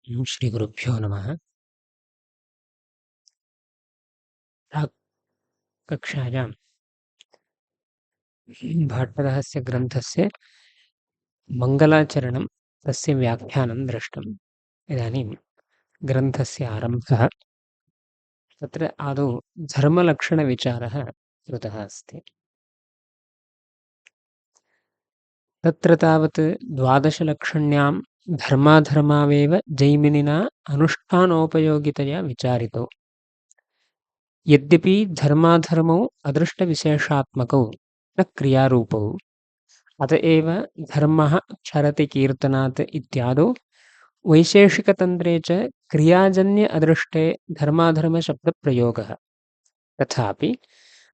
श्रीगुरुभ्यो नमः। प्राक् कक्षायां भाट्टरस्य ग्रन्थस्य मङ्गलाचरणं तस्य व्याख्यानं दृष्टम्। इदानीं ग्रन्थस्य आरम्भः। तत्र आदौ धर्मलक्षणविचारः कृतः अस्ति। तत्र तावत् द्वादशलक्षण्यां धर्माधर्मावेव जैमिनिना अनुष्ठानोपयोगितया विचारितो। यद्यपि धर्माधर्मौ अदृष्टविशेषात्मकौ न क्रियारूपौ, अतएव धर्मः क्षरति कीर्तनात् इत्यादौ वैशेषिकतन्त्रे च क्रियाजन्य अदृष्टे धर्माधर्मशब्दप्रयोगः। तथापि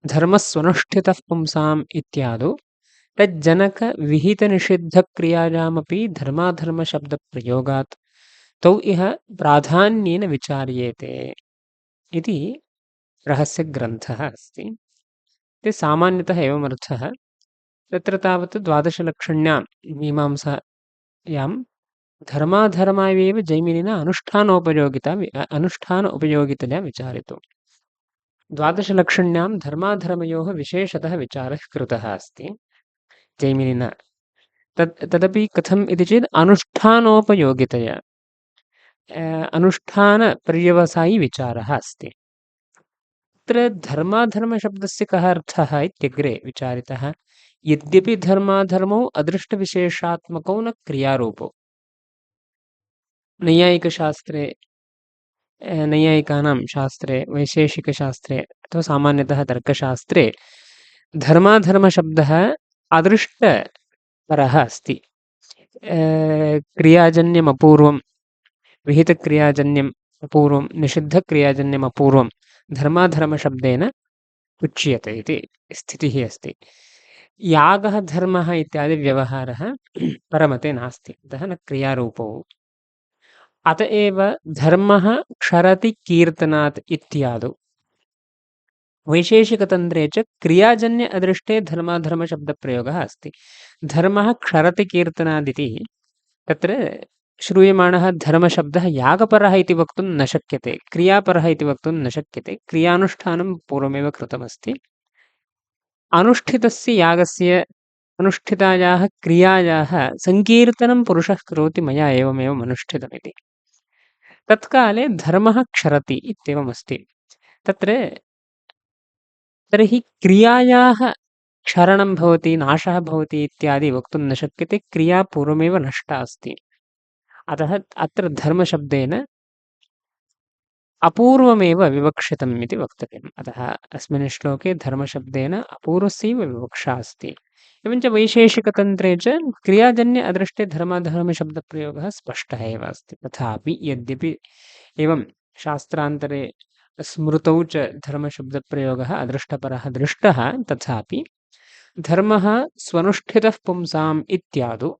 धर्मस्वनुष्ठितः पुंसाम् इत्यादौ तज्जनकविहितनिषिद्धक्रियायामपि धर्माधर्मशब्दप्रयोगात् तौ इह प्राधान्येन विचार्येते इति रहस्यग्रन्थः अस्ति। ते सामान्यतः एवमर्थः। तत्र तावत् द्वादशलक्षण्यां मीमांसायां धर्माधर्मावेव जैमिनिना अनुष्ठान उपयोगितया विचारितो। द्वादशलक्षण्यां धर्माधर्मयोः विशेषतः विचारः कृतः अस्ति जैमिनिना। तदपि कथम् इति चेत् अनुष्ठानोपयोगितया, अनुष्ठानपर्यवसायी विचारः अस्ति। तत्र धर्माधर्मशब्दस्य कः अर्थः इत्यग्रे विचारितः। यद्यपि धर्माधर्मौ अदृष्टविशेषात्मकौ न क्रियारूपौ। नैयायिकानां शास्त्रे, वैशेषिकशास्त्रे अथवा सामान्यतः तर्कशास्त्रे धर्माधर्मशब्दः अदृष्टपरः अस्ति। क्रियाजन्यम् अपूर्वं, विहितक्रियाजन्यम् अपूर्वं, निषिद्धक्रियाजन्यम् अपूर्वं धर्माधर्मशब्देन उच्यते इति स्थितिः अस्ति। यागः धर्मः इत्यादि व्यवहारः परमते नास्ति, अतः न क्रियारूपौ। अतएव धर्मः क्षरति कीर्तनात् इत्यादौ वैशेषिकतन्त्रे च क्रियाजन्य अदृष्टे धर्माधर्मशब्दप्रयोगः अस्ति। धर्मः क्षरति कीर्तनादिति तत्र श्रूयमाणः धर्मशब्दः यागपरः इति वक्तुं न शक्यते, क्रियापरः इति वक्तुं न शक्यते। क्रियानुष्ठानं पूर्वमेव कृतमस्ति। अनुष्ठितस्य यागस्य, अनुष्ठितायाः क्रियायाः सङ्कीर्तनं पुरुषः करोति मया एवमेवम् अनुष्ठितमिति। तत्काले धर्मः क्षरति इत्येवमस्ति। तर्हि क्रियायाः क्षरणं भवति, नाशः भवति इत्यादि वक्तुं न शक्यते। क्रिया पूर्वमेव नष्टा अस्ति। अतः अत्र धर्मशब्देन अपूर्वमेव विवक्षितम् इति वक्तव्यम्। अतः अस्मिन् श्लोके धर्मशब्देन अपूर्वस्यैव विवक्षा अस्ति। एवञ्च वैशेषिकतन्त्रे च क्रियाजन्य अदृष्टे धर्माधर्मशब्दप्रयोगः स्पष्टः एव अस्ति। तथापि यद्यपि एवं शास्त्रान्तरे स्मृतौ च धर्मशब्दप्रयोगः अदृष्टपरः दृष्टः, तथापि धर्मः स्वनुष्ठितः पुंसाम् इत्यादौ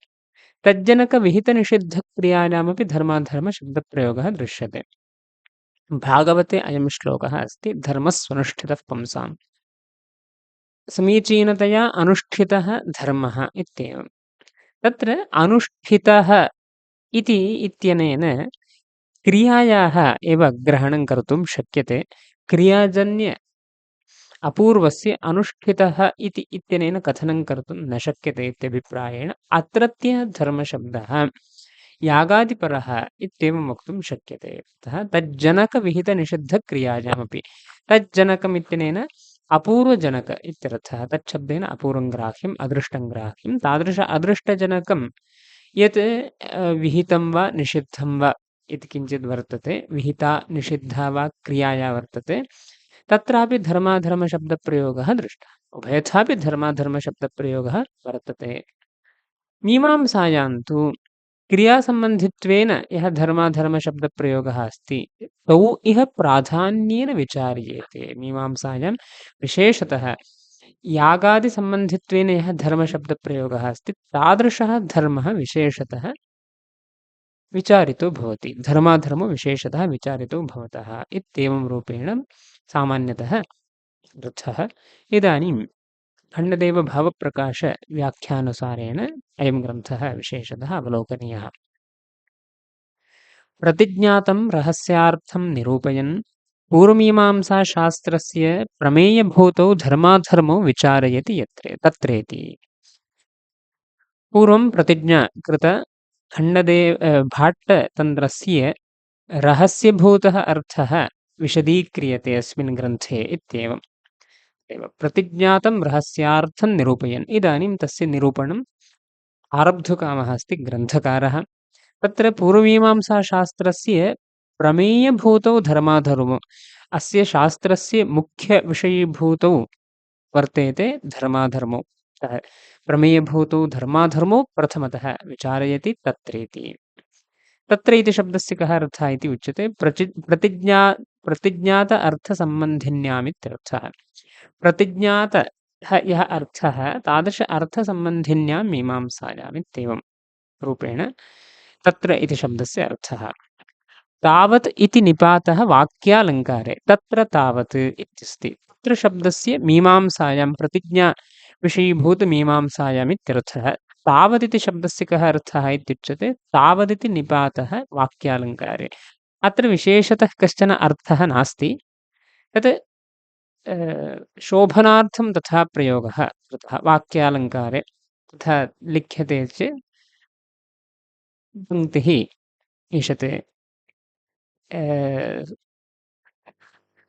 तज्जनकविहितनिषिद्धक्रियायामपि धर्माधर्मशब्दप्रयोगः दृश्यते। भागवते अयं श्लोकः अस्ति, धर्मस्वनुष्ठितः पुंसाम्, समीचीनतया अनुष्ठितः धर्मः इत्येवं। तत्र अनुष्ठितः इति इत्यनेन क्रियायाः एव ग्रहणं कर्तुं शक्यते। क्रियाजन्य अपूर्वस्य अनुष्ठितः इति इत्यनेन कथनं कर्तुं न शक्यते इत्यभिप्रायेण अत्रत्यः धर्मशब्दः यागादिपरः इत्येवं वक्तुं शक्यते। अतः तज्जनकविहितनिषिद्धक्रियायामपि, तज्जनकम् इत्यनेन अपूर्वजनक इत्यर्थः। तच्छब्देन अपूर्वं ग्राह्यम्, अदृष्टं ग्राह्यं। तादृश अदृष्टजनकं यत् विहितं वा निषिद्धं वा इति किञ्चित् वर्तते, विहिता निषिद्धा वा क्रियाया वर्तते, तत्रापि धर्माधर्मशब्दप्रयोगः दृष्टः। उभयथापि धर्माधर्मशब्दप्रयोगः वर्तते। मीमांसायां तु क्रियासम्बन्धित्वेन यः धर्माधर्मशब्दप्रयोगः अस्ति, तौ इह प्राधान्येन विचार्येते। मीमांसायां विशेषतः यागादिसम्बन्धित्वेन यः धर्मशब्दप्रयोगः अस्ति, तादृशः धर्मः विशेषतः विचारितो भवति, धर्माधर्मो विशेषतः विचारितो भवतः इत्येवं रूपेण सामान्यतः अर्थः। इदानीं खण्डदेवभावप्रकाशव्याख्यानुसारेण अयं ग्रन्थः विशेषतः अवलोकनीयः। प्रतिज्ञातं रहस्यार्थं निरूपयन् पूर्वमीमांसाशास्त्रस्य प्रमेयभूतौ धर्माधर्मौ विचारयति तत्रेति। पूर्वं प्रतिज्ञा कृता भाट्टतन्त्रस्य रहस्यभूतः अर्थः विशदीक्रियते अस्मिन् ग्रन्थे इत्येवम्। प्रतिज्ञातं रहस्यार्थं निरूपयन् इदानीं तस्य निरूपणम् आरब्धुकामः अस्ति ग्रन्थकारः। तत्र पूर्वमीमांसाशास्त्रस्य प्रमेयभूतौ धर्माधर्मौ, अस्य शास्त्रस्य मुख्यविषयीभूतौ वर्तेते धर्माधर्मौ। प्रमेयभूतौ धर्माधर्मौ प्रथमतः विचारयति तत्रेति। तत्र इति शब्दस्य कः अर्थः इति उच्यते प्रतिज्ञात अर्थसम्बन्धिन्यामित्यर्थः। प्रतिज्ञातः यः अर्थः तादृश अर्थसम्बन्धिन्यां मीमांसायामित्येवं रूपेण तत्र इति शब्दस्य अर्थः। तावत् इति निपातः वाक्यालङ्कारे तत्र तावत् इत्यस्ति। तत्र शब्दस्य मीमांसायां प्रतिज्ञाविषयीभूतमीमांसायामित्यर्थः। तावदिति शब्दस्य कः अर्थः इत्युच्यते तावदिति निपातः वाक्यालङ्कारे। अत्र विशेषतः कश्चन अर्थः नास्ति। तत् शोभनार्थं तथा प्रयोगः कृतः वाक्यालङ्कारे। तथा लिख्यते चेत् पङ्क्तिः ईशते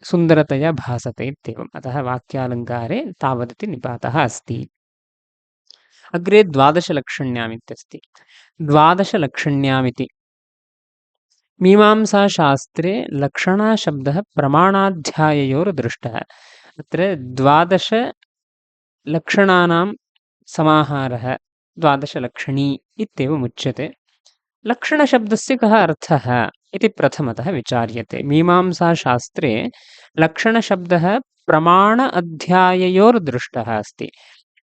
सुन्दरतया भासते इत्येवम्। अतः वाक्यालङ्कारे तावदिति निपातः अस्ति। अग्रे द्वादशलक्षण्यामित्यस्ति। द्वादशलक्षण्यामिति मीमांसाशास्त्रे लक्षणाशब्दः प्रमाणाध्याययोर्दृष्टः। अत्र 12 लक्षणानां समाहारः द्वादशलक्षणी इत्येवमुच्यते। लक्षणशब्दस्य कः अर्थः इति प्रथमतः विचार्यते। मीमांसाशास्त्रे लक्षणशब्दः प्रमाण अध्याययोर्दृष्टः अस्ति।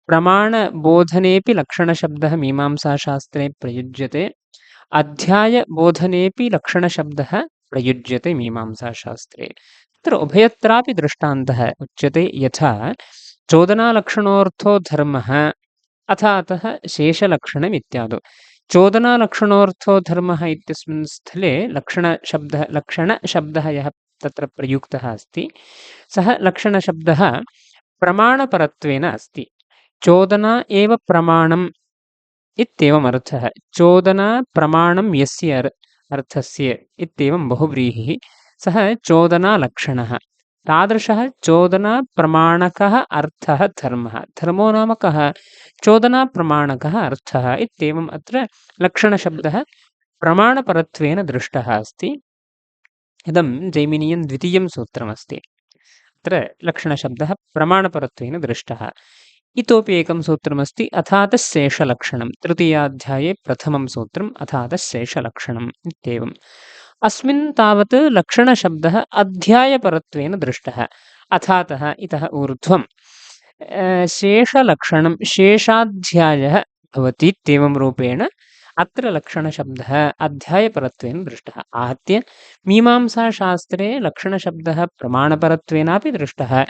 प्रमाणबोधनेऽपि लक्षणशब्दः मीमांसाशास्त्रे प्रयुज्यते, अध्यायबोधनेऽपि लक्षणशब्दः प्रयुज्यते मीमांसाशास्त्रे। तत्र उभयत्रापि दृष्टान्तः उच्यते। यथा चोदनालक्षणोऽर्थो धर्मः अथातः शेषलक्षणमित्यादौ। चोदनालक्षणोऽर्थो धर्मः इत्यस्मिन् स्थले लक्षणशब्दः यः तत्र प्रयुक्तः अस्ति सः लक्षणशब्दः प्रमाणपरत्वेन अस्ति। चोदना एव प्रमाणम् इत्येवम् अर्थः। चोदना प्रमाणं यस्य अर्थस्य इत्येवं बहुव्रीहिः सः चोदनालक्षणः। तादृशः चोदनाप्रमाणकः अर्थः धर्मः। धर्मो नाम कः? चोदनाप्रमाणकः अर्थः इत्येवम् अत्र लक्षणशब्दः प्रमाणपरत्वेन दृष्टः अस्ति। इदं जैमिनीयं द्वितीयं सूत्रमस्ति। अत्र लक्षणशब्दः प्रमाणपरत्वेन दृष्टः। इतोपि एकं सूत्रमस्ति अथातशेषलक्षणं। तृतीयाध्याये प्रथमं सूत्रम् अथातशेषलक्षणम् इत्येवम्। अस्मिन् तावत् लक्षणशब्दः अध्यायपरत्वेन दृष्टः। अथातः इतः ऊर्ध्वं शेषलक्षणं शेषाध्यायः भवति इत्येवं रूपेण अत्र लक्षणशब्दः अध्यायपरत्वेन दृष्टः। आहत्य मीमांसाशास्त्रे लक्षणशब्दः प्रमाणपरत्वेनापि दृष्टः,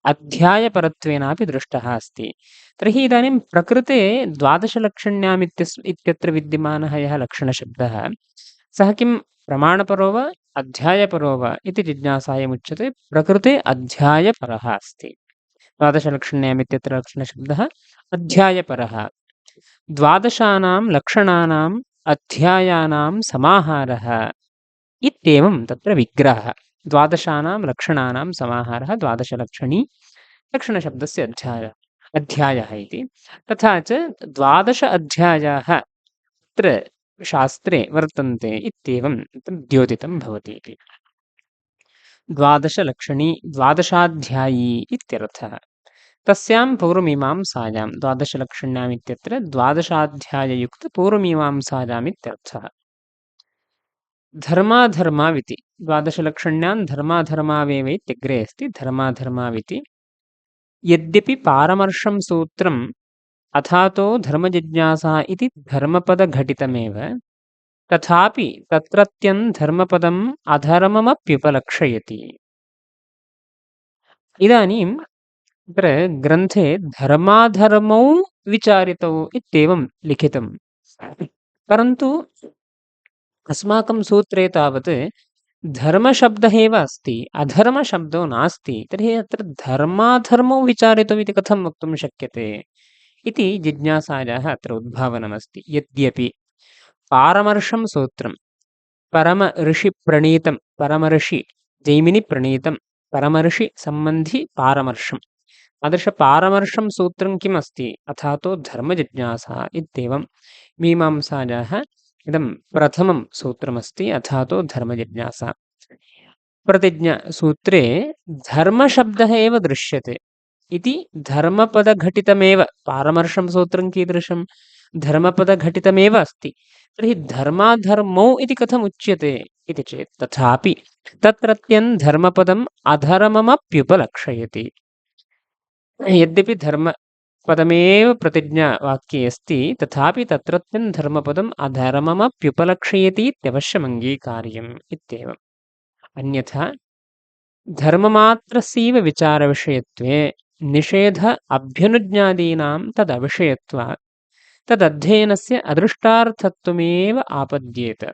अध्यायपरत्वेनापि दृष्टः अस्ति। तर्हि इदानीं प्रकृते द्वादशलक्षण्यामित्यत्र विद्यमानः यः लक्षणशब्दः सः किं प्रमाणपरो वा अध्यायपरो वा इति जिज्ञासायामुच्यते। प्रकृते अध्यायपरः अस्ति। द्वादशलक्षण्यामित्यत्र लक्षणशब्दः अध्यायपरः। द्वादशानां लक्षणानाम् अध्यायानां समाहारः इत्येवं तत्र विग्रहः। द्वादशानां लक्षणानां समाहारः द्वादशलक्षणी लक्षणशब्दस्य अध्यायः इति। तथा च 12 अध्यायाः अत्र शास्त्रे वर्तन्ते इत्येवं द्योतितं भवति इति। द्वादशलक्षणी द्वादशाध्यायी इत्यर्थः। तस्यां पूर्वमीमांसायां द्वादशलक्षण्यामित्यत्र द्वादशाध्याययुक्तपूर्वमीमांसायामित्यर्थः। धर्माधर्माविति द्वादशलक्षण्यां धर्माधर्मावेवेत्यग्रे अस्ति। धर्माधर्माविति यद्यपि पारमर्शं सूत्रम् अथातो धर्मजिज्ञासा इति धर्मपदघटितमेव तथापि तत्रत्यं धर्मपदम् अधर्ममप्युपलक्षयति। इदानीं तत्र ग्रन्थे धर्माधर्मौ विचारितौ इत्येवं लिखितं, परन्तु अस्माकं सूत्रे तावत् धर्मशब्दः एव अस्ति, अधर्मशब्दो नास्ति। तर्हि अत्र धर्माधर्मौ विचारितुमिति कथं वक्तुं शक्यते इति जिज्ञासायाः अत्र उद्भावनमस्ति। यद्यपि पारमर्शं सूत्रं परमऋषिप्रणीतं, परमऋषि जैमिनिप्रणीतं परमऋषिसम्बन्धि पारमर्शम्, तादृशपारमर्शं सूत्रं किम् अस्ति अथातो धर्मजिज्ञासा इत्येवं मीमांसायाः इदं प्रथमं सूत्रमस्ति, अथातो धर्मजिज्ञासा। प्रतिज्ञासूत्रे धर्मशब्दः एव दृश्यते इति धर्मपदघटितमेव, पारमर्शं सूत्रं कीदृशं धर्मपदघटितमेव अस्ति। तर्हि धर्माधर्मौ इति कथम् उच्यते इति चेत् तथापि तत्रत्यं धर्मपदम् अधर्ममप्युपलक्षयति। यद्यपि धर्मपदमेव प्रतिज्ञावाक्ये अस्ति, तथापि तत्रत्यं धर्मपदम् अधर्ममप्युपलक्षयति इत्यवश्यमङ्गीकार्यम् इत्येवम्। अन्यथा धर्ममात्रस्यैव विचारविषयत्वे निषेध अभ्यनुज्ञादीनां तदविषयत्वात् तदध्ययनस्य अदृष्टार्थत्वमेव आपद्येत।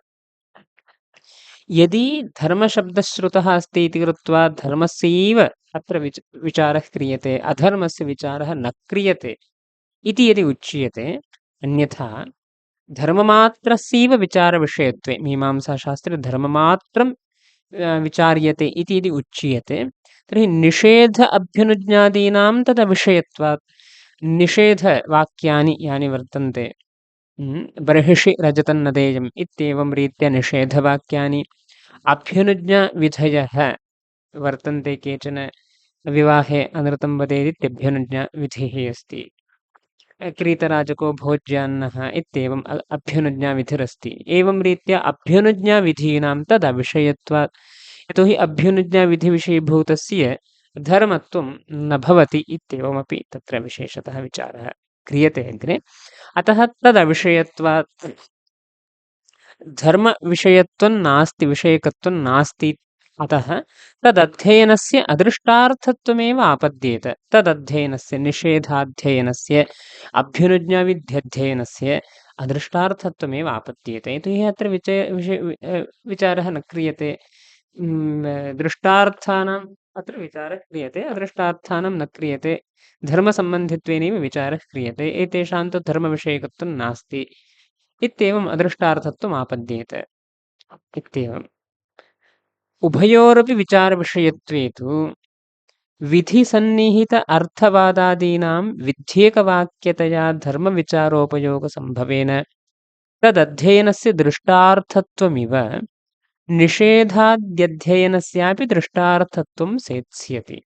यदि धर्मशब्दश्रुतः अस्ति इति कृत्वा धर्मस्यैव अत्र विचारः क्रियते, अधर्मस्य विचारः न क्रियते इति यदि उच्यते, अन्यथा धर्ममात्रस्यैव विचारविषयत्वे, मीमांसाशास्त्रे धर्ममात्रं विचार्यते इति यदि उच्यते, तर्हि निषेध अभ्यनुज्ञादीनां तदविषयत्वात् निषेधवाक्यानि यानि वर्तन्ते, बर्हिषि रजतं न देयम् इत्येवं रीत्या निषेधवाक्यानि, अभ्यनुज्ञाविधयः वर्तन्ते, केचन विवाहे अनृतं वदेदित्यभ्यनुज्ञाविधिः अस्ति, क्रीतराजको भोज्यान्नः इत्येवम् अभ्यनुज्ञाविधिरस्ति। एवं रीत्या अभ्यनुज्ञाविधीनां तदविषयत्वात्, यतोहि अभ्यनुज्ञाविधिविषयीभूतस्य धर्मत्वं न भवति इत्येवमपि तत्र विशेषतः विचारः क्रियते अग्रे। अतः तदविषयत्वात् धर्मविषयत्वं नास्ति, विषयकत्वं नास्ति। अतः तदध्ययनस्य अदृष्टार्थत्वमेव आपद्येत। तदध्ययनस्य, निषेधाध्ययनस्य, अभ्युनुज्ञाविध्यध्ययनस्य अदृष्टार्थत्वमेव आपद्येते। यतोहि अत्र विचारः न क्रियते, दृष्टार्थानाम् अत्र विचारः क्रियते, अदृष्टार्थानां न क्रियते, धर्मसम्बन्धित्वेनैव विचारः क्रियते, एतेषां तु धर्मविषयकत्वं नास्ति इत्येवम् अदृष्टार्थत्वम् आपद्येत इत्येवम्। उभयोरपि विचारविषयत्वे तु विधिसन्निहित अर्थवादादीनां विध्येकवाक्यतया धर्मविचारोपयोगसम्भवेन तदध्ययनस्य दृष्टार्थत्वमिव निषेधाद्यध्ययनस्यापि दृष्टार्थत्वं सेत्स्यति।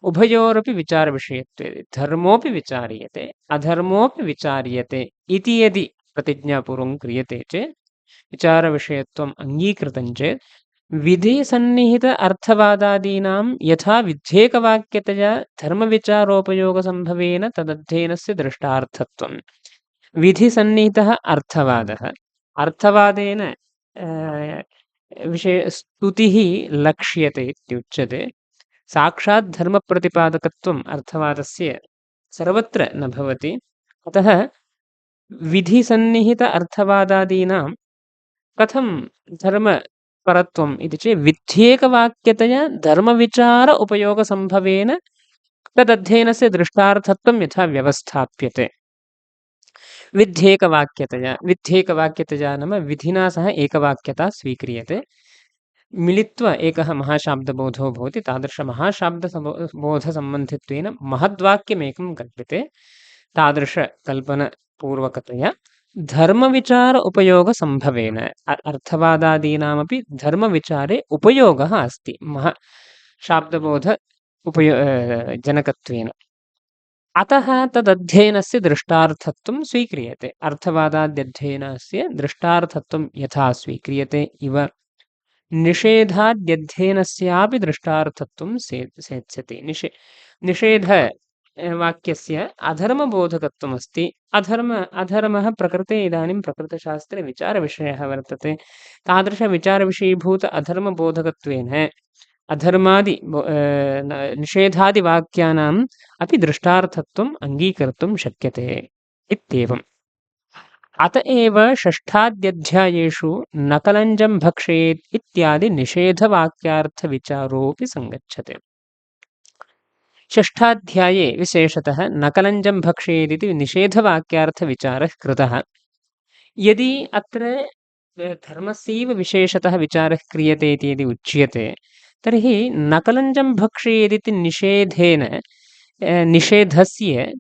उभयोरपि विचारविषयत्वे धर्मोऽपि विचार्यते, अधर्मोऽपि विचार्यते इति यदि प्रतिज्ञापूर्वं क्रियते चेत्, विचारविषयत्वम् अङ्गीकृतं चेत्, विधिसन्निहित अर्थवादादीनां यथा विध्येकवाक्यतया धर्मविचारोपयोगसम्भवेन तदध्ययनस्य दृष्टार्थत्वं। विधिसन्निहितः अर्थवादः, अर्थवादेन स्तुतिः लक्ष्यते इत्युच्यते। साक्षात् धर्मप्रतिपादकत्वम् अर्थवादस्य सर्वत्र न भवति। अतः विधिसन्निहित अर्थवादादीनां कथं धर्मपरत्वम् इति चेत् विध्येकवाक्यतया धर्मविचार उपयोगसम्भवेन तदध्ययनस्य दृष्टार्थत्वं यथा व्यवस्थाप्यते। विध्येकवाक्यतया नाम विधिना सह एकवाक्यता स्वीक्रियते, मिलित्वा एकः महाशाब्दबोधो भवति। तादृशमहाशाब्दबोधसम्बन्धित्वेन महद्वाक्यमेकं कल्प्यते। तादृशकल्पनपूर्वकतया धर्मविचार उपयोगसम्भवेन अर्थवादादीनामपि धर्मविचारे उपयोगः अस्ति महाशाब्दबोध जनकत्वेन। अतः तदध्ययनस्य दृष्टार्थत्वं स्वीक्रियते। अर्थवादाद्यध्ययनस्य दृष्टार्थत्वं यथा स्वीक्रियते इव निषेधाद्यध्ययनस्यापि दृष्टार्थत्वं सेत्स्यते। निषेधवाक्यस्य अधर्मबोधकत्वमस्ति। अधर्मः प्रकृते इदानीं प्रकृतशास्त्रे विचारविषयः वर्तते। तादृशविचारविषयीभूत अधर्मबोधकत्वेन अधर्मादि निषेधादिवाक्यानाम् अपि दृष्टार्थत्वम् अङ्गीकर्तुं शक्यते इत्येवम्। अत एव षष्ठाद्यध्यायेषु नकलञ्जं भक्षेत् इत्यादि निषेधवाक्यार्थविचारोऽपि सङ्गच्छते। षष्ठाध्याये विशेषतः नकलञ्जं भक्षेदिति निषेधवाक्यार्थविचारः कृतः। यदि अत्र धर्मस्यैव विशेषतः विचारः क्रियते इति यदि उच्यते तर्हि नकलञ्जं भक्षेदिति निषेधस्य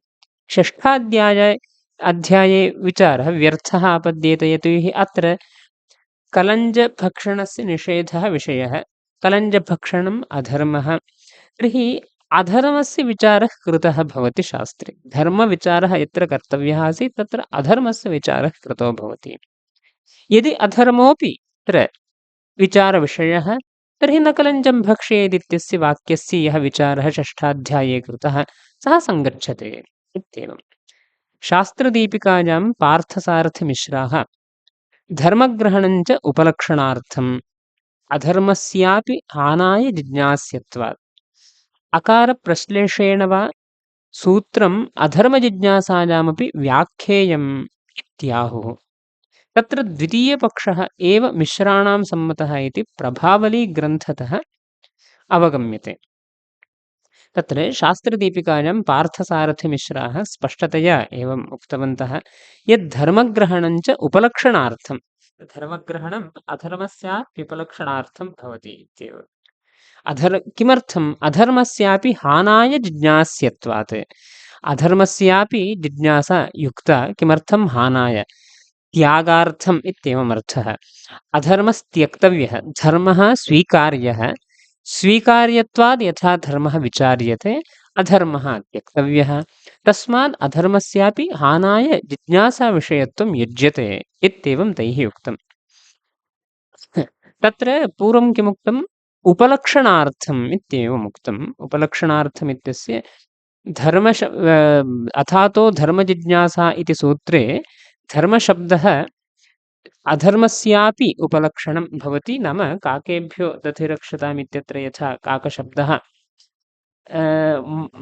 अध्याये विचारः व्यर्थः आपद्येत। यतोहि अत्र कलञ्जभक्षणस्य निषेधः विषयः, कलञ्जभक्षणम् अधर्मः, तर्हि अधर्मस्य विचारः कृतः भवति शास्त्रे। धर्मविचारः यत्र कर्तव्यः आसीत् तत्र अधर्मस्य विचारः कृतो भवति। यदि अधर्मोऽपि तत्र विचारविषयः तर्हि न कलञ्जं भक्षेदित्यस्य वाक्यस्य यः विचारः षष्ठाध्याये कृतः सः सङ्गच्छते इत्येवम्। शास्त्रदीपिकायां पार्थसारथिमिश्राः धर्मग्रहणञ्च उपलक्षणार्थम् अधर्मस्यापि हानाय जिज्ञास्यत्वात् अकारप्रश्लेषेण वा सूत्रम् अधर्मजिज्ञासायामपि व्याख्येयम् इत्याहुः। तत्र द्वितीयपक्षः एव मिश्राणां सम्मतः इति प्रभावलीग्रन्थतः अवगम्यते। तत्र शास्त्रदीपिकायां पार्थसारथिमिश्राः स्पष्टतया एवम् उक्तवन्तः यत् धर्मग्रहणञ्च उपलक्षणार्थं, धर्मग्रहणम् अधर्मस्याप्युपलक्षणार्थं भवति इत्येव। किमर्थम्? अधर्मस्यापि हानाय जिज्ञास्यत्वात्। अधर्मस्यापि जिज्ञासा युक्ता। किमर्थं? हानाय, त्यागार्थम् इत्येवमर्थः। अधर्मस्त्यक्तव्यः, धर्मः स्वीकार्यः, स्वीकार्यत्वाद् यथा धर्मः विचार्यते अधर्मः त्यक्तव्यः। तस्मात् अधर्मस्यापि हानाय जिज्ञासाविषयत्वं युज्यते इत्येवं तैः उक्तम्। तत्र पूर्वं किमुक्तम्? उपलक्षणार्थम् इत्येवम् उक्तम्। उपलक्षणार्थम् इत्यस्य अथातो धर्मजिज्ञासा इति सूत्रे धर्मशब्दः अधर्मस्यापि उपलक्षणं भवति। नाम काकेभ्यो दधिरक्षताम् इत्यत्र यथा काकशब्दः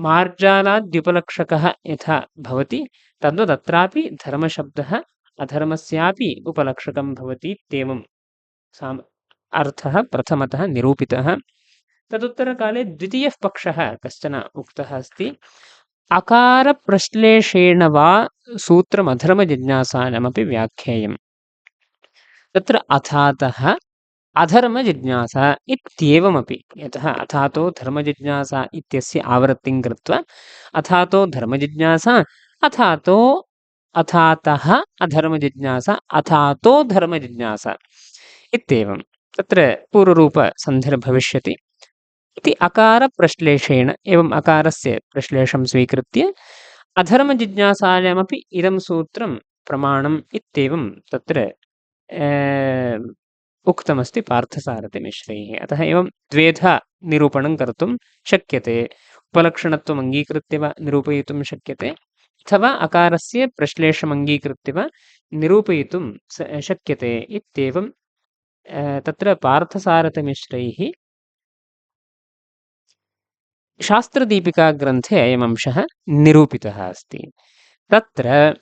मार्जालाद्युपलक्षकः यथा भवति तद्वदत्रापि धर्मशब्दः अधर्मस्यापि उपलक्षकं भवति इत्येवम् अर्थः प्रथमतः निरूपितः। तदुत्तरकाले द्वितीयः पक्षः कश्चन उक्तः अस्ति। अकारप्रश्लेषेण वा सूत्रमधर्मजिज्ञासायामपि व्याख्येयम्। तत्र अथातः अधर्मजिज्ञासा इत्येवमपि, यतः अथातो धर्मजिज्ञासा इत्यस्य आवृत्तिं कृत्वा अथातो धर्मजिज्ञासा, अथातः अधर्मजिज्ञासा, अथातो धर्मजिज्ञासा इत्येवं तत्र पूर्वरूपसन्धिर्भविष्यति इति। अकारप्रश्लेषेण, एवम् अकारस्य प्रश्लेषं स्वीकृत्य अधर्मजिज्ञासायामपि इदं सूत्रं प्रमाणम् इत्येवं तत्र उक्तमस्ति पार्थसारथिमिश्रैः। अतः एवं द्वेधा निरूपणं कर्तुं शक्यते। उपलक्षणत्वम् अङ्गीकृत्य वा निरूपयितुं शक्यते, अथवा अकारस्य प्रश्लेषम् अङ्गीकृत्य वा निरूपयितुं शक्यते इत्येवं तत्र पार्थसारथिमिश्रैः शास्त्रदीपिकाग्रन्थे अयमंशः निरूपितः अस्ति। तत्र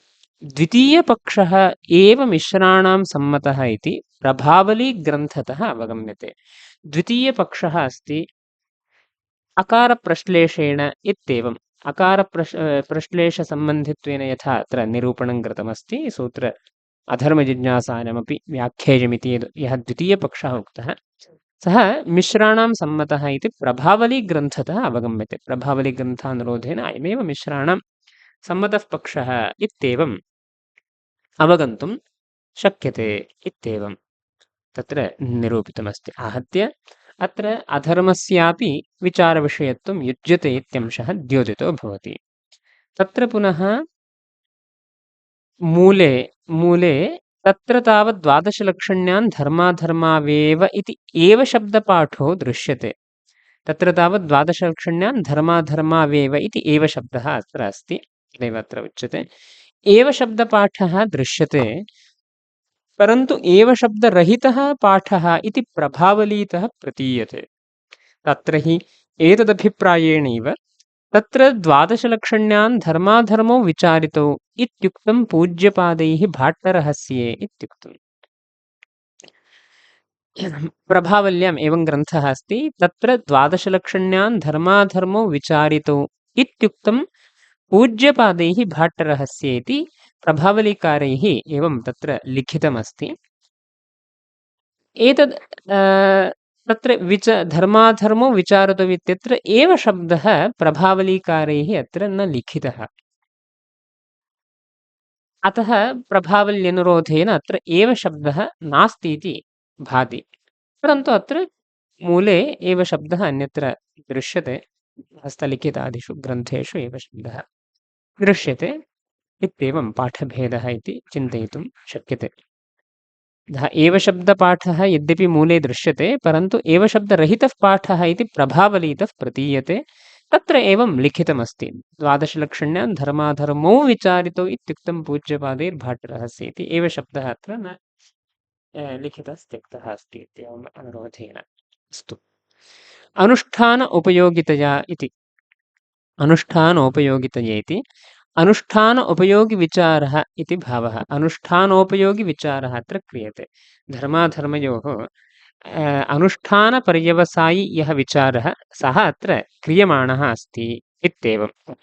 द्वितीयपक्षः एव मिश्राणां सम्मतः इति प्रभावलीग्रन्थतः अवगम्यते। द्वितीयपक्षः अस्ति अकारप्रश्लेषेण इत्येवम्। प्रश्लेषसम्बन्धित्वेन यथा अत्र निरूपणं कृतमस्ति, सूत्र अधर्मजिज्ञासायामपि व्याख्येयमिति यः द्वितीयपक्षः उक्तः सः मिश्राणां सम्मतः इति प्रभावलीग्रन्थतः अवगम्यते। प्रभावलीग्रन्थानुरोधेन अयमेव मिश्राणां सम्मतः पक्षः इत्येवम् अवगन्तुं शक्यते इत्येवं तत्र निरूपितमस्ति। आहत्य अत्र अधर्मस्यापि विचारविषयत्वं युज्यते इत्यंशः द्योतितो भवति। तत्र पुनः मूले तत्र तावत् द्वादशलक्षण्यां धर्माधर्मावेव इति एव शब्दपाठो दृश्यते। तत्र तावत् द्वादशलक्षण्यां धर्माधर्मावेव इति एव शब्दः अत्र अस्ति। तदेव अत्र उच्यते। एव शब्दपाठः दृश्यते, परन्तु एव शब्दरहितः पाठः इति प्रभावलीतः प्रतीयते। तत्र हि एतदभिप्रायेणैव तत्र द्वादशलक्षण्यान् धर्माधर्मौ विचारितौ इत्युक्तं पूज्यपादैः भाट्टरहस्ये इत्युक्तम्। प्रभावल्याम् एवं ग्रन्थः अस्ति, तत्र द्वादशलक्षण्यान् धर्माधर्मौ विचारितौ इत्युक्तं पूज्यपादैः भाट्टरहस्ये इति प्रभावलीकारैः एवं तत्र लिखितमस्ति। एतद् तत्र धर्माधर्मौ विचारतौ इत्यत्र एव शब्दः प्रभावलीकारैः अत्र न लिखितः। अतः प्रभावल्यनुरोधेन अत्र एव शब्दः नास्ति इति भाति। परन्तु अत्र मूले एव शब्दः अन्यत्र दृश्यते, हस्तलिखितादिषु ग्रन्थेषु एव शब्दः दृश्यते इत्येवं पाठभेदः इति चिन्तयितुं शक्यते। एव शब्दपाठः यद्यपि मूले दृश्यते, परन्तु एव शब्दरहितः पाठः इति प्रभावलीतः प्रतीयते। तत्र एवं लिखितमस्ति, द्वादशलक्षण्यान् धर्माधर्मौ विचारितौ इत्युक्तं पूज्यपादैर्भाट्टरहस्ये इति एव शब्दः अत्र न लिखितः त्यक्तः अस्ति इत्येवम् अनुरोधेन। अस्तु, अनुष्ठान उपयोगितया इति अनुष्ठानोपयोगितयेति अनुष्ठान उपयोगिविचारः इति भावः। अनुष्ठानोपयोगिविचारः अत्र क्रियते। धर्माधर्मयोः अनुष्ठानपर्यवसायी यः विचारः सः अत्र क्रियमाणः अस्ति इत्येवम्।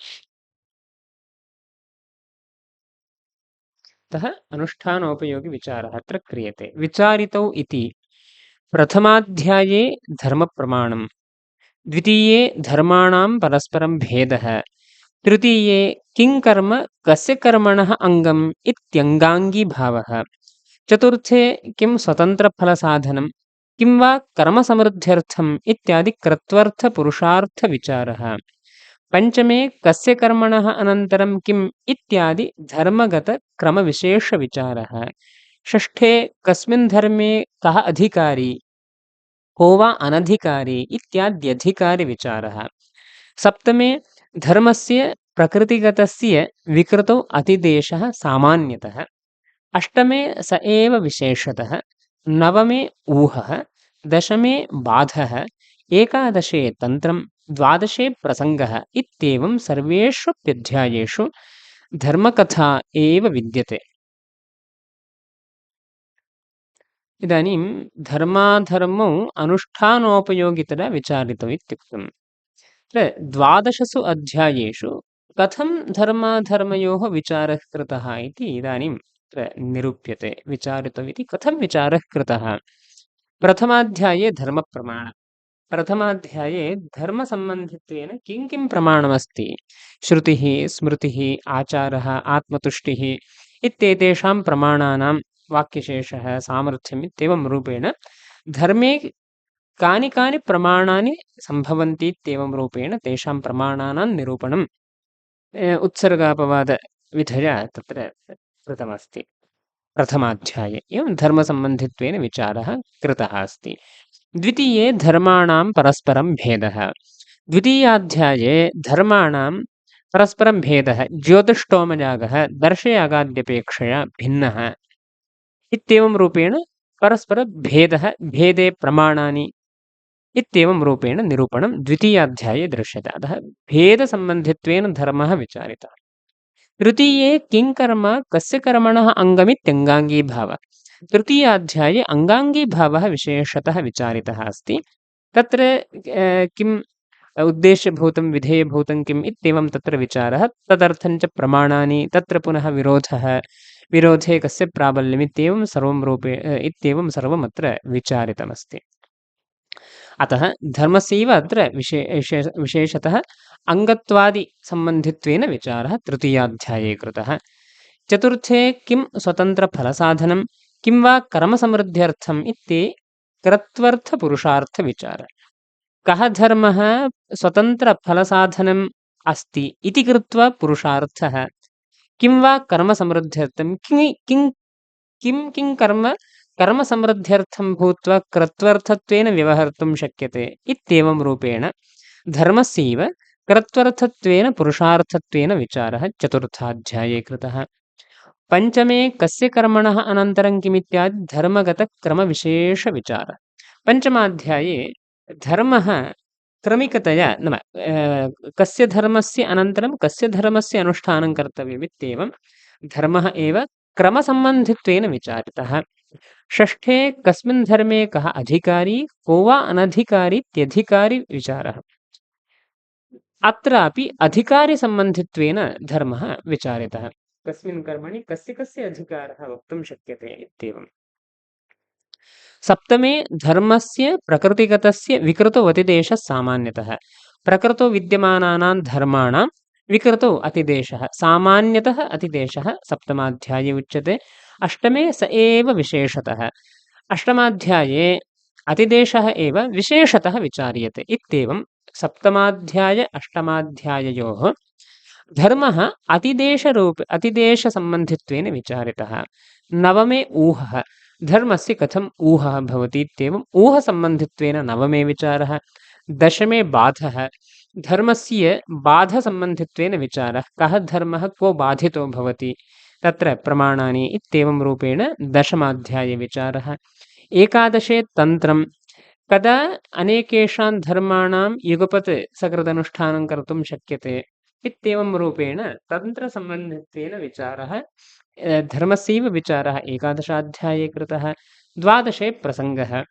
अतः अनुष्ठानोपयोगिविचारः अत्र क्रियते। विचारितौ इति प्रथमाध्याये धर्मप्रमाणं, द्वितीये धर्माणां परस्परं भेदः, तृतीये किं कर्म कस्य कर्मणः अङ्गम् इत्यङ्गाङ्गीभावः, चतुर्थे किं स्वतन्त्रफलसाधनं किं वा कर्मसमृद्ध्यर्थम् इत्यादि कृत्वर्थपुरुषार्थविचारः, पञ्चमे कस्य कर्मणः अनन्तरं किम् इत्यादि धर्मगतक्रमविशेषविचारः, षष्ठे कस्मिन् धर्मे कः अधिकारी को वा अनधिकारी इत्याद्यधिकारिविचारः, सप्तमे धर्मस्य प्रकृतिगतस्य विकृतौ अतिदेशः सामान्यतः, अष्टमे स एव विशेषतः, नवमे ऊहः, दशमे बाधः, एकादशे तन्त्रं, द्वादशे प्रसङ्गः इत्येवं सर्वेष्वप्यध्यायेषु धर्मकथा एव विद्यते। इदानीं धर्माधर्मौ अनुष्ठानोपयोगितया विचारितौ इत्युक्तम्। द्वादशसु अध्यायेषु कथं धर्माधर्मयोः विचारः कृतः इति इदानीं निरूप्यते। विचारितौ इति कथं विचारः कृतः। प्रथमाध्याये धर्मप्रमाण, प्रथमाध्याये धर्मसम्बन्धित्वेन किं किं प्रमाणमस्ति, श्रुतिः, स्मृतिः, आचारः, आत्मतुष्टिः इत्येतेषां प्रमाणानां वाक्यशेषः, सामर्थ्यम् इत्येवं रूपेण धर्मे कानि कानि प्रमाणानि सम्भवन्ति इत्येवं रूपेण तेषां प्रमाणानां निरूपणम् उत्सर्गापवादविधया तत्र कृतमस्ति प्रथमाध्याये। एवं धर्मसम्बन्धित्वेन विचारः कृतः अस्ति। द्वितीये धर्माणां परस्परं भेदः, द्वितीयाध्याये धर्माणां परस्परं भेदः, ज्योतिष्टोमयागः दर्शयागाद्यपेक्षया भिन्नः इत्येवं रूपेण परस्परभेदः, भेदे प्रमाणानि इत्येवं रूपेण निरूपणं द्वितीयाध्याये दृश्यते। अतः भेदसम्बन्धित्वेन धर्मः विचारितः। तृतीये किं कर्म कस्य कर्मणः अङ्गमित्यङ्गाङ्गीभावः, तृतीयाध्याये अङ्गाङ्गीभावः विशेषतः विचारितः अस्ति। तत्र किम् उद्देश्यभूतं विधेयभूतं किम् इत्येवं तत्र विचारः, तदर्थञ्च प्रमाणानि, तत्र पुनः विरोधः, विरोधे कस्य प्राबल्यम् इत्येवं सर्वमत्र विचारितमस्ति। अतः धर्मस्यैव अत्र विशेषतः अङ्गत्वादिसम्बन्धित्वेन विचारः तृतीयाध्याये कृतः। चतुर्थे किं स्वतन्त्रफलसाधनं किं वा कर्मसमृद्ध्यर्थम् इति कृत्वर्थपुरुषार्थविचारः। कः धर्मः स्वतन्त्रफलसाधनम् अस्ति इति कृत्वा पुरुषार्थः, किं वा कर्मसमृद्ध्यर्थं किं कर्म कर्मसमृद्ध्यर्थं भूत्वा कृत्वर्थत्वेन व्यवहर्तुं शक्यते इत्येवं रूपेण धर्मस्यैव कृत्वर्थत्वेन पुरुषार्थत्वेन विचारः चतुर्थाध्याये कृतः। पञ्चमे कस्य कर्मणः अनन्तरं किमित्यादि धर्मगतक्रमविशेषविचारः। पञ्चमाध्याये धर्मः क्रमिकतया नाम कस्य धर्मस्य अनन्तरं कस्य धर्मस्य अनुष्ठानं कर्तव्यमित्येवं धर्मः एव क्रमसम्बन्धित्वेन विचारितः। षष्ठे कस्मिन् धर्मे कः अधिकारी को वा अनधिकारी इत्यधिकारी विचारः। अत्रापि अधिकारिसम्बन्धित्वेन धर्मः विचारितः। कस्मिन् कर्मणि कस्य कस्य अधिकारः वक्तुं शक्यते इत्येवम्। सप्तमे धर्मस्य प्रकृतिगतस्य विकृतो अतिदेशः सामान्यतः। प्रकृतौ विद्यमानानां धर्माणां विकृतौ अतिदेशः सामान्यतः अतिदेशः सप्तमाध्याये उच्यते। अष्टमे स एव विशेषतः। अष्टमाध्याये अतिदेशः एव विशेषतः विचार्यते इत्येवं सप्तमाध्याय अष्टमाध्याययोः धर्मः अतिदेशसम्बन्धित्वेन विचारितः। नवमे ऊहः धर्मस्य कथम् ऊहः भवति इत्येवम् ऊहसम्बन्धित्वेन नवमे विचारः। दशमे बाधः धर्मस्य बाधसम्बन्धित्वेन विचारः। कः धर्मः को बाधितो भवति तत्र प्रमाणानि इत्येवं रूपेण दशमाध्याये विचारः। एकादशे तन्त्रं कदा अनेकेषां धर्माणां युगपत् सकृदनुष्ठानं कर्तुं शक्यते इत्येवं रूपेण तन्त्रसम्बन्धित्वेन विचारः। धर्मस्यैव विचारः एकादशाध्याये कृतः। द्वादशे प्रसङ्गः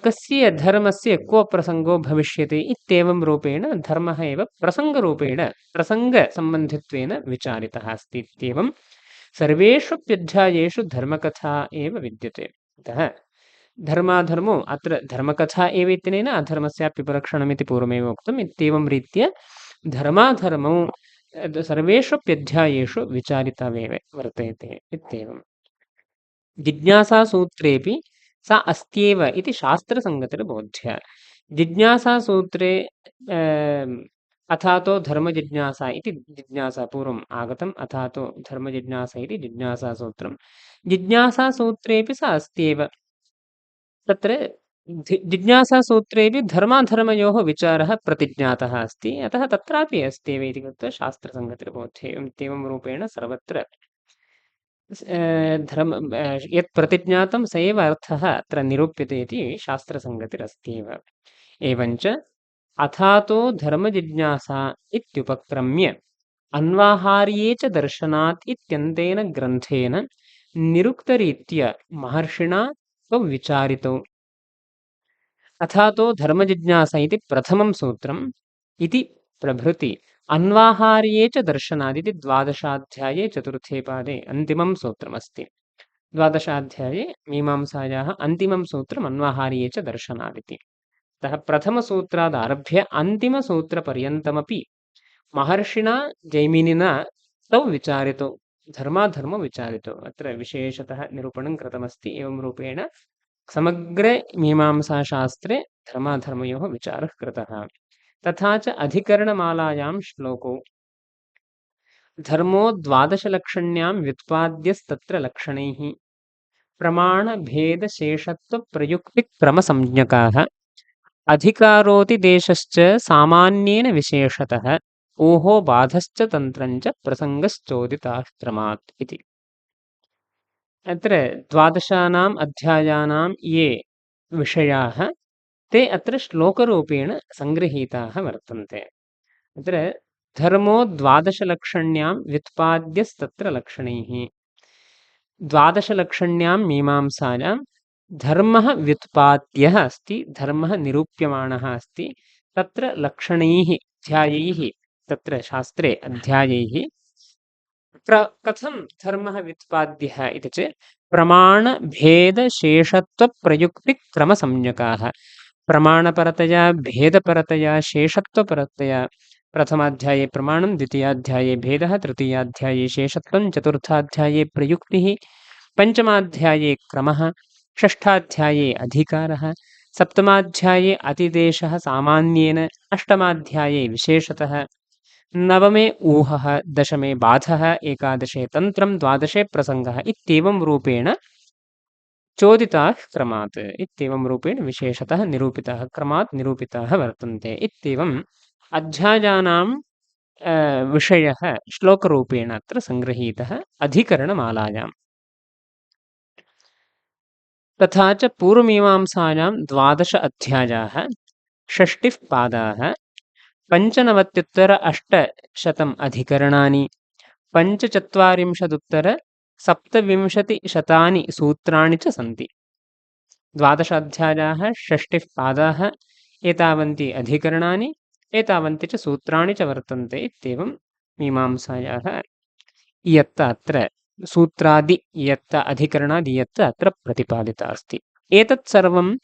कस्य धर्मस्य को प्रसङ्गो भविष्यति इत्येवं रूपेण धर्मः एव प्रसङ्गरूपेण प्रसङ्गसम्बन्धित्वेन विचारितः अस्ति इत्येवं सर्वेष्वप्यध्यायेषु धर्मकथा एव विद्यते। अतः धर्माधर्मो अत्र धर्मकथा एव इत्यनेन अधर्मस्यापि उपलक्षणमिति पूर्वमेव उक्तम्। इत्येवं रीत्या धर्माधर्मौ सर्वेष्वप्यध्यायेषु विचारितमेव वर्तेते इत्येवम्। जिज्ञासासूत्रेऽपि सा अस्त्येव इति शास्त्रसङ्गतिर्बोध्य। जिज्ञासासूत्रे अथातो धर्मजिज्ञासा इति जिज्ञासा पूर्वम् आगतम्। अथातो धर्मजिज्ञासा इति जिज्ञासासूत्रम्। जिज्ञासासूत्रेऽपि सा अस्त्येव। तत्र जिज्ञासासूत्रेऽपि धर्माधर्मयोः विचारः प्रतिज्ञातः अस्ति। अतः तत्रापि अस्त्येव इति कृत्वा शास्त्रसङ्गतिर्बोध्य। इत्येवं रूपेण सर्वत्र यत् प्रतिज्ञातं स एव अर्थः अत्र निरूप्यते इति शास्त्रसङ्गतिरस्त्येव। एवञ्च अथातो धर्मजिज्ञासा इत्युपक्रम्य अन्वाहार्ये च दर्शनात् इत्यन्तेन ग्रन्थेन निरुक्तरीत्या महर्षिणा विचारितौ। अथातो धर्मजिज्ञासा इति प्रथमं सूत्रम् इति प्रभृति अन्वाहार्ये च दर्शनादिति द्वादशाध्याये चतुर्थे पादे अन्तिमं सूत्रमस्ति। द्वादशाध्याये मीमांसायाः अन्तिमं सूत्रम् अन्वाहार्ये च दर्शनादिति। अतः प्रथमसूत्रादारभ्य अन्तिमसूत्रपर्यन्तमपि महर्षिणा जैमिनिना तौ विचारितौ धर्माधर्मौ विचारितौ। अत्र विशेषतः निरूपणं कृतमस्ति। एवं रूपेण समग्रे मीमांसाशास्त्रे धर्माधर्मयोः विचारः कृतः। तथा च अधिकरणमालायां श्लोको धर्मो द्वादशलक्षण्यां व्युत्पाद्यस्तत्र लक्षणैः प्रमाणभेदशेषत्वप्रयुक्तिक्रमसंज्ञकाः अधिकारोतिदेशश्च सामान्येन विशेषतः ऊहो बाधश्च तन्त्रञ्च प्रसङ्गश्चोदिताः क्रमात् इति। अत्र द्वादशानाम् अध्यायानां ये विषयाः ते अत्र श्लोकरूपेण सङ्गृहीताः वर्तन्ते। अत्र धर्मो द्वादशलक्षण्यां व्युत्पाद्यस्तत्र लक्षणैः। द्वादशलक्षण्यां मीमांसायां धर्मः व्युत्पाद्यः अस्ति, धर्मः निरूप्यमाणः अस्ति। तत्र लक्षणैः अध्यायैः तत्र शास्त्रे अध्यायैः कथं धर्मः व्युत्पाद्यः इति चेत् प्रमाणभेदशेषत्वप्रयुक्तिक्रमसंज्ञकाः प्रमाणपरतया भेदपरतया शेषत्वपरतया प्रथमाध्याये प्रमाणं, द्वितीयाध्याये भेदः, तृतीयाध्याये शेषत्वं, चतुर्थाध्याये प्रयुक्तिः, पञ्चमाध्याये क्रमः, षष्ठाध्याये अधिकारः, सप्तमाध्याये अतिदेशः सामान्येन, अष्टमाध्याये विशेषतः, नवमे ऊहः, दशमे बाधः, एकादशे तन्त्रं, द्वादशे प्रसङ्गः इत्येवं रूपेण चोदिताः क्रमात् इत्येवं रूपेण विशेषतः निरूपिताः क्रमात् निरूपिताः वर्तन्ते। इत्येवम् अध्यायानां विषयः श्लोकरूपेण अत्र सङ्गृहीतः अधिकरणमालायाम्। तथा च पूर्वमीमांसायां 12 अध्यायाः षष्टिः पादाः, 95,800 अधिकरणानि, 45,उत्तर-सप्तविंशतिशतानि सूत्राणि च सन्ति। 12 अध्यायाः, 60 पादाः, एतावन्ति अधिकरणानि, एतावन्ति च सूत्राणि च वर्तन्ते इत्येवं मीमांसायाः इयत्त अत्र सूत्रादि इयत्त अधिकरणादि इयत्त अत्र प्रतिपादिता अस्ति। एतत् सर्वं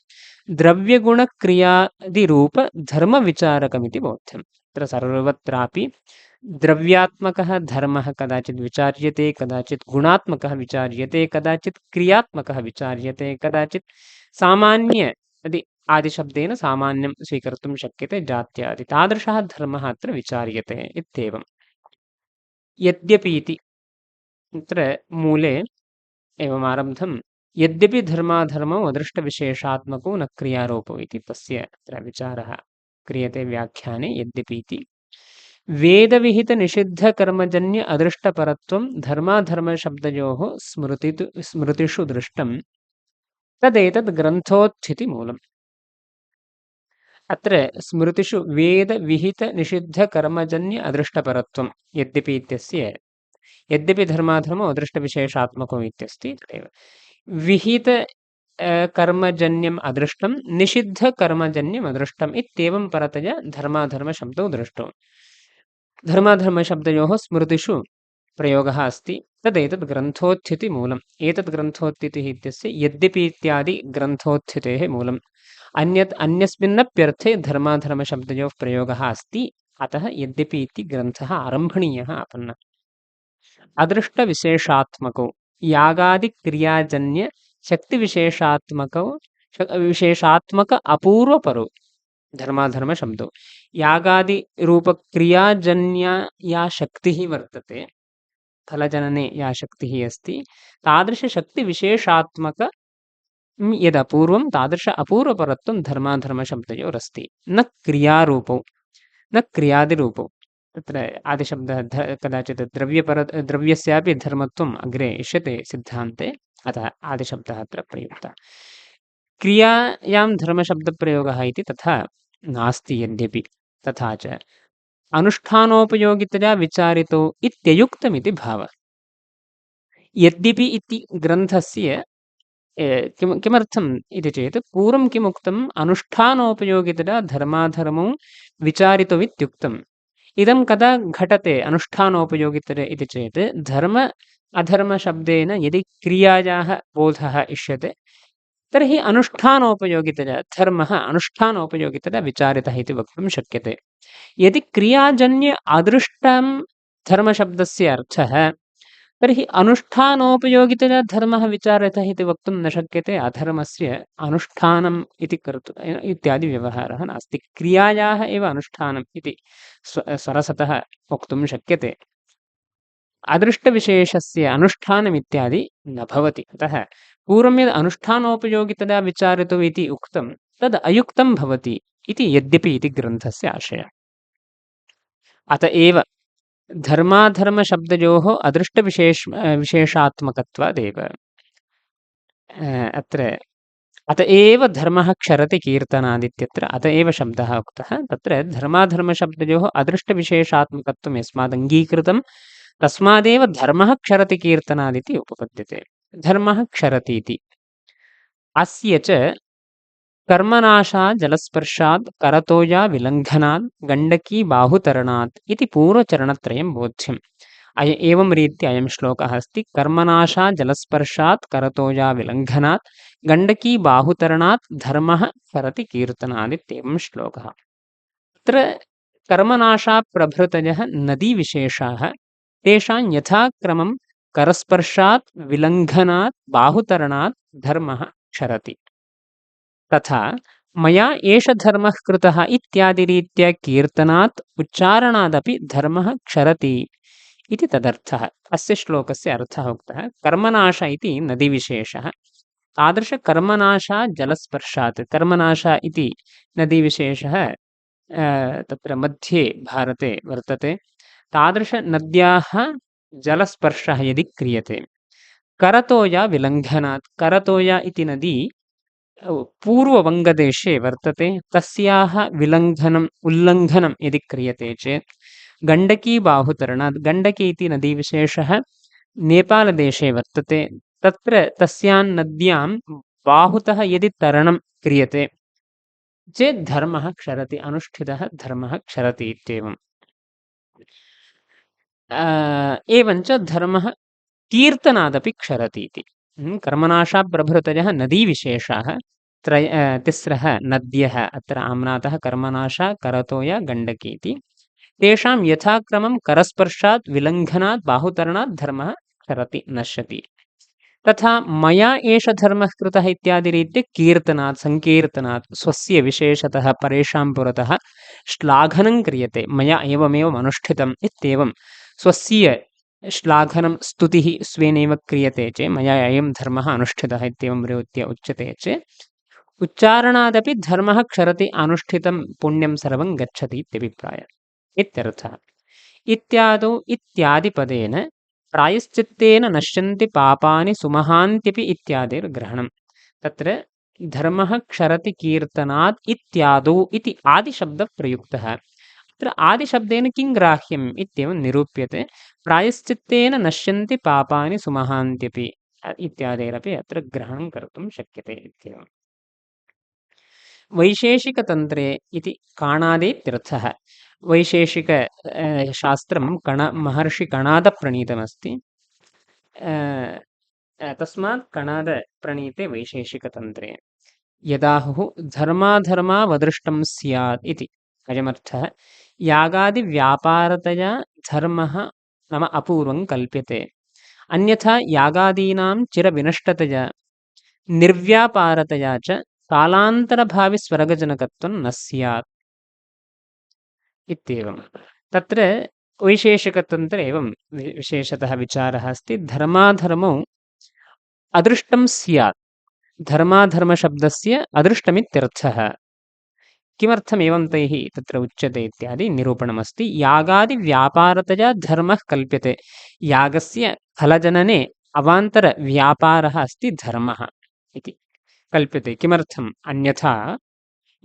द्रव्यगुणक्रियादिरूपधर्मविचारकमिति बोध्यम्। अत्र सर्वत्रापि द्रव्यात्मकः धर्मः कदाचित् विचार्यते, कदाचित् गुणात्मकः विचार्यते, कदाचित् क्रियात्मकः विचार्यते, कदाचित् सामान्य यदि आदिशब्देन सामान्यं स्वीकर्तुं शक्यते, जात्यादि तादृशः धर्मः अत्र विचार्यते इत्येवम्। यद्यपि अत्र मूले एवमारब्धं, यद्यपि धर्माधर्मौ अदृष्टविशेषात्मको न क्रियारोपो इति तस्य अत्र विचारः क्रियते व्याख्याने। यद्यपि इति वेदविहितनिषिद्धकर्मजन्य अदृष्टपरत्वं धर्माधर्मशब्दयोः स्मृतिषु दृष्टं तदेतद् ग्रन्थोत्थितिमूलम्। अत्र स्मृतिषु वेदविहितनिषिद्धकर्मजन्य अदृष्टपरत्वं यद्यपि इत्यस्य, यद्यपि धर्माधर्मो अदृष्टविशेषात्मको इत्यस्ति तदेव विहित कर्मजन्यम् अदृष्टं, निषिद्धकर्मजन्यम् अदृष्टम् इत्येवं परतया धर्माधर्मशब्दौ दृष्टौ। धर्माधर्मशब्दयोः स्मृतिषु प्रयोगः अस्ति, तदेतद् ग्रन्थोत्थितिमूलम्। एतद् ग्रन्थोत्थितिः इत्यस्य यद्यपि इत्यादि ग्रन्थोत्थितेः मूलम्। अन्यस्मिन्नप्यर्थे धर्माधर्मशब्दयोः प्रयोगः अस्ति, अतः यद्यपि इति ग्रन्थः आरम्भणीयः आपन्नः। अदृष्टविशेषात्मकौ यागादिक्रियाजन्य विशेषात्मक अपूर्वपरो धर्माधर्मशब्दौ। यागादिरूपक्रियाजन्या या शक्तिः वर्तते, फलजनने या शक्तिः अस्ति, तादृशशक्तिविशेषात्मक यदपूर्वं तादृश अपूर्वपरत्वं धर्माधर्मशब्दयोरस्ति। न क्रियारूपौ, न क्रियादिरूपौ। तत्र आदिशब्दः कदाचित् द्रव्यस्यापि धर्मत्वम् अग्रे इष्यते सिद्धान्ते, अतः आदिशब्दः अत्र प्रयुक्तः। क्रियायां धर्मशब्दप्रयोगः इति तथा नास्ति यद्यपि, तथा च अनुष्ठानोपयोगितया विचारितो इत्ययुक्तमिति भावः। यद्यपि इति ग्रन्थस्य किमर्थम् इति चेत् पूर्वं किमुक्तम्, अनुष्ठानोपयोगितया धर्माधर्मौ विचारितो इत्युक्तम्। इदं कदा घटते अनुष्ठानोपयोगितरे इति चेत् धर्म अधर्मशब्देन यदि क्रियायाः बोधः इष्यते तर्हि अनुष्ठानोपयोगितया धर्मः अनुष्ठानोपयोगितया विचारितः इति वक्तुं शक्यते। यदि क्रियाजन्य अदृष्टं धर्मशब्दस्य अर्थः तर्हि अनुष्ठानोपयोगितया धर्मः विचारितः इति वक्तुं न शक्यते। अधर्मस्य अनुष्ठानम् इति इत्यादि व्यवहारः नास्ति, क्रियायाः एव अनुष्ठानम् इति सरसतः वक्तुं शक्यते। अदृष्टविशेषस्य अनुष्ठानमित्यादि न भवति। अतः पूर्वं यद् अनुष्ठानोपयोगितया विचारितो इति उक्तं तद् अयुक्तं भवति इति यद्यपि इति ग्रन्थस्य आशयः। अत एव धर्माधर्मशब्दयोः विशेषात्मकत्वादेव अत्र अत एव धर्मः क्षरति कीर्तनादित्यत्र अत एव शब्दः उक्तः। तत्र धर्माधर्मशब्दयोः अदृष्टविशेषात्मकत्वं यस्माद् अङ्गीकृतं तस्मादेव धर्मः क्षरति कीर्तनादिति उपपद्यते। धर्मः क्षरति इति अस्य च कर्मनाशात् जलस्पर्शात् करतोया विलङ्घनात् गण्डकी बाहुतरणात् इति पूर्वचरणत्रयं बोध्यम्। एवं रीत्या अयं श्लोकः अस्ति। कर्मनाशात् जलस्पर्शात् करतोया विलङ्घनात् गण्डकी बाहुतरणात् धर्मः क्षरति कीर्तनादित्येवं श्लोकः। अत्र कर्मनाशात् प्रभृतयः नदीविशेषाः तेषां यथाक्रमं करस्पर्शात् विलङ्घनात् बाहुतरणात् धर्मः क्षरति, तथा मया एष धर्मः कृतः इत्यादिरीत्या कीर्तनात् उच्चारणादपि धर्मः क्षरति इति तदर्थः। अस्य श्लोकस्य अर्थः उक्तः। कर्मनाश इति नदीविशेषः, तादृशकर्मनाशात् जलस्पर्शात्, कर्मनाश इति नदीविशेषः तत्र मध्ये भारते वर्तते। तादृशनद्याः जलस्पर्शः यदि क्रियते, करतोया विलङ्घनात्, करतोया इति नदी पूर्ववङ्गदेशे वर्तते। तस्याः उल्लङ्घनं यदि क्रियते चेत् गण्डकीबाहुतरणात्, गण्डकी इति नदीविशेषः नेपालदेशे वर्तते। तत्र तस्यां नद्यां बाहुतः यदि तरणं क्रियते चेत् धर्मः क्षरति, अनुष्ठितः धर्मः क्षरति इत्येवम्। एवञ्च धर्मः कीर्तनादपि क्षरति इति। कर्मणाशात् प्रभृतयः नदीविशेषाः तिस्रः नद्यः अत्र आम्नातः कर्मणाशा, करतोया, गण्डकी इति। तेषां यथाक्रमं करस्पर्शात्, विलङ्घनात्, बाहुतरणात् धर्मः क्षरति, नश्यति। तथा मया एष धर्मः कृतः इत्यादिरीत्या कीर्तनात्, सङ्कीर्तनात्, स्वस्य विशेषतः परेषां पुरतः श्लाघनं क्रियते। मया एवमेवम् अनुष्ठितम् इत्येवं स्वस्य श्लाघनं, स्तुतिः स्वेनैव क्रियते चेत् मया अयं धर्मः अनुष्ठितः इत्येवं रीत्या उच्यते चेत् उच्चारणादपि धर्मः क्षरति, अनुष्ठितं पुण्यं सर्वं गच्छति इत्यभिप्रायः इत्यर्थः। इत्यादौ इत्यादिपदेन प्रायश्चित्तेन नश्यन्ति पापानि सुमहान्त्यपि इत्यादिर्ग्रहणम्। तत्र धर्मः क्षरति कीर्तनात् इत्यादौ इति आदिशब्दप्रयुक्तः। अत्र आदिशब्देन किं ग्राह्यम् इत्येवं निरूप्यते। प्रायश्चित्तेन नश्यन्ति पापानि सुमहान्त्यपि इत्यादिरपि अत्र ग्रहणं कर्तुं शक्यते इत्येवम्। वैशेषिकतन्त्रे इति काणादेत्यर्थः। वैशेषिक शास्त्रं महर्षिकणादप्रणीतमस्ति। तस्मात् कणादप्रणीते वैशेषिकतन्त्रे यदाहुः धर्माधर्मावदृष्टं स्यात् इति अयमर्थः। यागादिव्यापारतया धर्मः नाम अपूर्वं कल्प्यते। अन्यथा यागादीनां चिरविनष्टतया निर्व्यापारतया च कालान्तरभाविस्वर्गजनकत्वं न स्यात् इत्येवम्। तत्र वैशेषिकतन्त्रे एवं विशेषतः विचारः अस्ति। धर्माधर्मौ अदृष्टं स्यात्, धर्माधर्मशब्दस्य अदृष्टमित्यर्थः। किमर्थमेवं तैः तत्र उच्यते इत्यादि निरूपणमस्ति। यागादिव्यापारतया धर्मः कल्प्यते। यागस्य फलजनने अवान्तरव्यापारः अस्ति धर्मः इति कल्प्यते। किमर्थम्? अन्यथा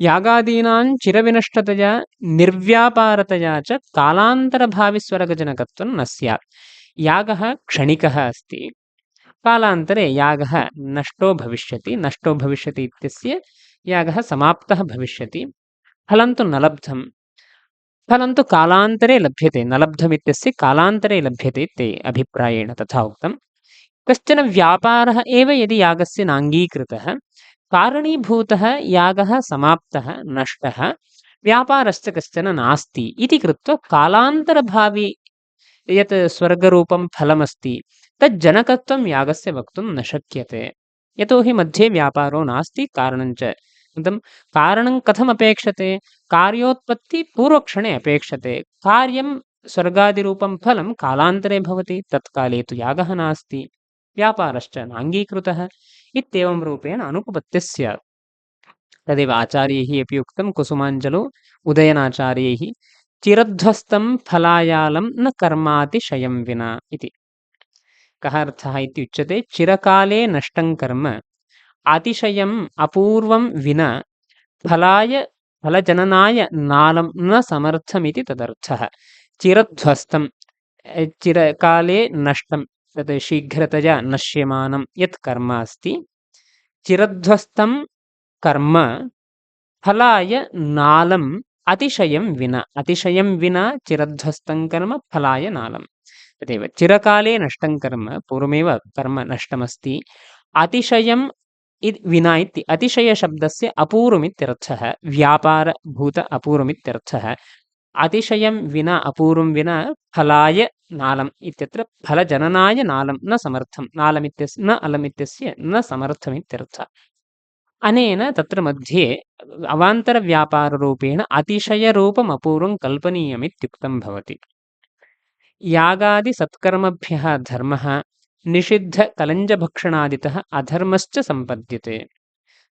यागादीनां चिरविनष्टतया निर्व्यापारतया च कालान्तरभाविस्वर्गजनकत्वं न स्यात्। यागः क्षणिकः अस्ति, कालान्तरे यागः नष्टो भविष्यति इत्यस्य यागः समाप्तः भविष्यति। फलं तु न लब्धं, फलं तु कालान्तरे लभ्यते, न लब्धमित्यस्य कालान्तरे लभ्यते इति अभिप्रायेण तथा उक्तं। कश्चन व्यापारः एव यदि यागस्य नाङ्गीकृतः, कारणीभूतः यागः समाप्तः, नष्टः, व्यापारश्च कश्चन नास्ति इति कृत्वा कालान्तरभावी यत् स्वर्गरूपं फलमस्ति तज्जनकत्वं यागस्य वक्तुं न शक्यते। यतोहि मध्ये व्यापारो नास्ति, कारणञ्च कारणं कथम् अपेक्षते? कार्योत्पत्ति पूर्वक्षणे अपेक्षते। कार्यं स्वर्गादिरूपं फलं कालान्तरे भवति, तत्काले तु यागः नास्ति, व्यापारश्च नाङ्गीकृतः इत्येवं रूपेण अनुपपत्तिः स्यात्। तदेव आचार्यैः अपि उक्तं कुसुमाञ्जलौ उदयनाचार्यैः, चिरध्वस्तं फलायालं न कर्मातिशयं विना इति। कः अर्थः इति उच्यते। चिरकाले नष्टं कर्म अतिशयम् अपूर्वं विना फलजननाय नालं न समर्थमिति तदर्थः। चिरध्वस्तं चिरकाले नष्टं, तत् शीघ्रतया नश्यमानं यत् कर्म अस्ति, चिरध्वस्तं कर्म फलाय नालम् अतिशयं विना चिरध्वस्तं कर्म फलाय नालम्। तदेव चिरकाले नष्टं कर्म, पूर्वमेव कर्म नष्टमस्ति, अतिशयं विना इति अतिशयशब्दस्य अपूर्वमित्यर्थः, व्यापारभूत अपूर्वमित्यर्थः। अतिशयं विना, अपूर्वं विना फलाय नालम् इत्यत्र फलजननाय नालं न समर्थं, नालमित्यस्य न अलमित्यस्य न समर्थमित्यर्थः। अनेन तत्र मध्ये अवान्तरव्यापाररूपेण अतिशयरूपम् अपूर्वं कल्पनीयमित्युक्तं भवति। यागादिसत्कर्मभ्यः धर्मः निषिद्धकलञ्जभक्षणादितः अधर्मश्च सम्पद्यते,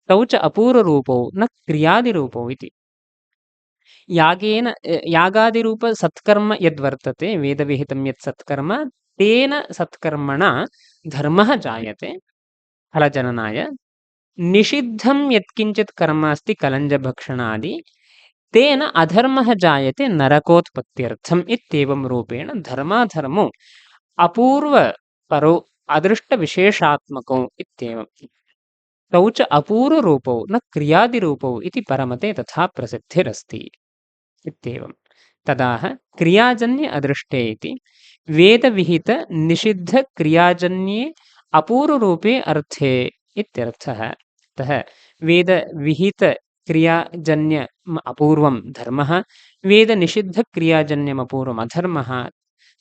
तौ च अपूर्वरूपौ न क्रियादिरूपौ इति। यागादिरूपसत्कर्म यद्वर्तते, वेदविहितं यत् सत्कर्म, तेन सत्कर्मणा धर्मः जायते फलजननाय, निषिद्धं यत्किञ्चित् कर्म अस्ति कलञ्जभक्षणादि तेन अधर्मः जायते नरकोत्पत्त्यर्थम् इत्येवं रूपेण धर्माधर्मौ अपूर्वपरो अदृष्टविशेषात्मकौ इत्येवम् तौ च अपूर्वरूपौ न क्रियादिरूपौ इति परमते तथा प्रसिद्धिरस्ति इत्येवं तदाह क्रियाजन्य अदृष्टे इति वेदविहितनिषिद्धक्रियाजन्ये अपूर्वरूपे अर्थे इत्यर्थः अतः वेदविहितक्रियाजन्यम् अपूर्वं धर्मः वेदनिषिद्धक्रियाजन्यम् अपूर्वम् अधर्मः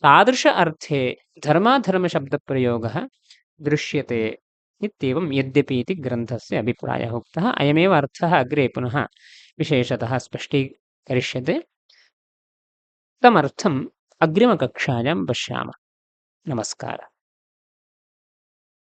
तादृश अर्थे धर्माधर्मशब्दप्रयोगः दृश्यते इत्येवं यद्यपि इति ग्रन्थस्य अभिप्रायः उक्तः अयमेव अर्थः अग्रे पुनः विशेषतः स्पष्टीकरिष्यते तमर्थम् अग्रिमकक्षायां पश्यामः नमस्कारः